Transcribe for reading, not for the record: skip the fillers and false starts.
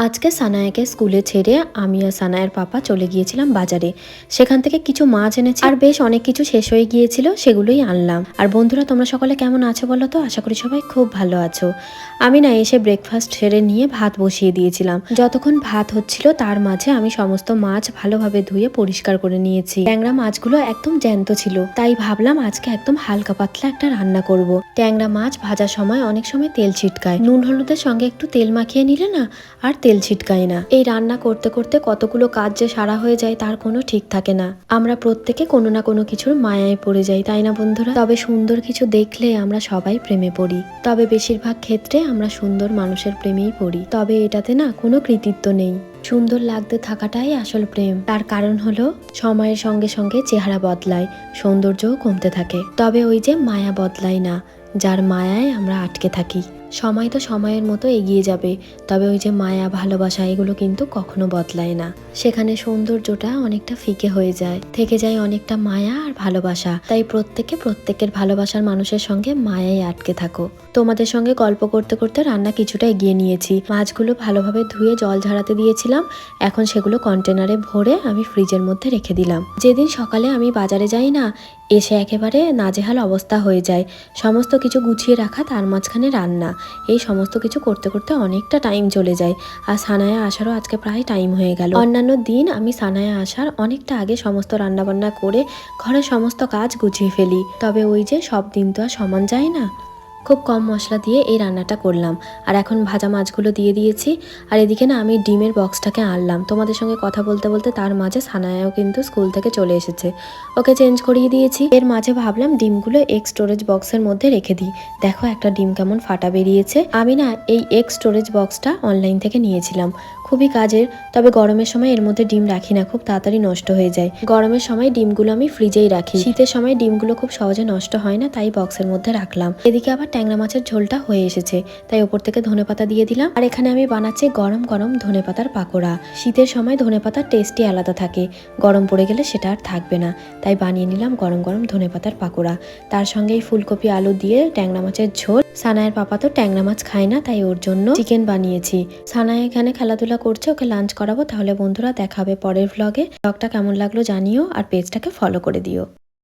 আজকে সানায়াকে স্কুলে ছেড়ে আমি আর সানায়ের পাপা চলে গিয়েছিলাম বাজারে। সেখান থেকে কিছু মাছ এনেছি আর বেশ অনেক কিছু শেষ হয়ে গিয়েছিল, সেগুলোই আনলাম। আর বন্ধুরা, তোমরা সকলে কেমন আছো বলো তো? আশা করি সবাই খুব ভালো আছো। আমি না এসে ব্রেকফাস্ট সেরে নিয়ে ভাত বসিয়ে দিয়েছিলাম। যতক্ষণ ভাত হচ্ছিল তার মাঝে আমি সমস্ত মাছ ভালোভাবে ধুয়ে পরিষ্কার করে নিয়েছি। ট্যাংরা মাছগুলো একদম জ্যান্ত ছিল, তাই ভাবলাম আজকে একদম হালকা পাতলা একটা রান্না করব। ট্যাংরা মাছ ভাজার সময় অনেক সময় তেল ছিটকায়, নুন হলুদের সঙ্গে একটু তেল মাখিয়ে নিলে না আর তেল ছিটকায় না। এই রান্না করতে করতে কতগুলো কাজ যে সারা হয়ে যায় তার কোনো ঠিক থাকে না। আমরা প্রত্যেকে কোনো না কোনো কিছুর মায়ায় পড়ে যাই, তাই না বন্ধুরা? তবে সুন্দর কিছু দেখলে আমরা সবাই প্রেমে পড়ি, তবে বেশিরভাগ ক্ষেত্রে আমরা সুন্দর মানুষের প্রেমেই পড়ি। তবে এটাতে না কোনো কৃতিত্ব নেই, সুন্দর লাগতে থাকাটাই আসল প্রেম। তার কারণ হলো সময়ের সঙ্গে সঙ্গে চেহারা বদলায়, সৌন্দর্যও কমতে থাকে, তবে ওই যে মায়া বদলায় না, যার মায়ায় আমরা আটকে থাকি। সময় তো সময়ের মতো এগিয়ে যাবে, তবে ওই যে মায়া ভালোবাসা এগুলো কিন্তু কখনো বদলায় না। সেখানে সৌন্দর্যটা অনেকটা ফিকে হয়ে যায়, থেকে যায় অনেকটা মায়া আর ভালোবাসা। তাই প্রত্যেকের ভালোবাসার মানুষের সঙ্গে মায়ায় আটকে থাকো। তোমাদের সঙ্গে গল্প করতে করতে রান্না কিছুটা এগিয়ে নিয়েছি। মাছগুলো ভালোভাবে ধুয়ে জল ঝরাতে দিয়েছিলাম, এখন সেগুলো কন্টেনারে ভরে আমি ফ্রিজের মধ্যে রেখে দিলাম। যেদিন সকালে আমি বাজারে যাই না, এসে একেবারে নাজেহাল অবস্থা হয়ে যায়। সমস্ত কিছু গুছিয়ে রাখা, তার মাঝখানে রান্না, এই সমস্ত কিছু করতে করতে অনেকটা টাইম চলে যায়। আর সানায়া আসারও আজকে প্রায় টাইম হয়ে গেল। অন্যান্য দিন আমি সানায়া আসার অনেকটা আগে সমস্ত রান্নাবান্না করে ঘরের সমস্ত কাজ গুছিয়ে ফেলি, তবে ওই যে সব দিন তো আর সমান যায় না। খুব কম মশলা দিয়ে এই রান্নাটা করলাম। আর এখন ভাজা মাছগুলো দিয়ে দিয়েছি। আর এদিকে না আমি ডিমের বক্সটাকে আনলাম। তোমাদের সঙ্গে কথা বলতে বলতে তার মাঝে সানায়াও কিন্তু স্কুল থেকে চলে এসেছে, ওকে চেঞ্জ করিয়ে দিয়েছি। এর মাঝে ভাবলাম ডিমগুলো এগ স্টোরেজ বক্সের মধ্যে রেখে দিই। দেখো একটা ডিম কেমন ফাটা বেরিয়েছে। আমি না এই এগ স্টোরেজ বক্সটা অনলাইন থেকে নিয়েছিলাম, খুবই কাজের। তবে গরমের সময় এর মধ্যে ডিম রাখি না, খুব তাড়াতাড়ি নষ্ট হয়ে যায়। গরমের সময় ডিমগুলো আমি ফ্রিজেই রাখি, শীতের সময় ডিমগুলো খুব সহজে নষ্ট হয় না, তাই বক্সের মধ্যে রাখলাম। এদিকে আবার ট্যাংরা মাছের ঝোলটা হয়ে এসেছে, তাই ওপর থেকে ধনেপাতা দিয়ে দিলাম। আর এখানে আমি বানাচ্ছি গরম গরম ধনেপাতার পাকোড়া। শীতের সময় ধনেপাতার টেস্টই আলাদা থাকে, গরম পড়ে গেলে সেটা আর থাকবে না, তাই বানিয়ে নিলাম গরম গরম ধনেপাতার পাকোড়া। তার সঙ্গে এই ফুলকপি আলু দিয়ে ট্যাংরা মাছের ঝোল। সানায়ের পাপা তো ট্যাংরা মাছ খায় না, তাই ওর জন্য চিকেন বানিয়েছি। সানায়া এখানে খেলাধুলা করছে, ওকে লাঞ্চ করাবো। তাহলে বন্ধুরা, দেখা হবে পরের ভ্লগে। ভ্লগটা কেমন লাগলো জানিও, আর পেজটাকে ফলো করে দিও।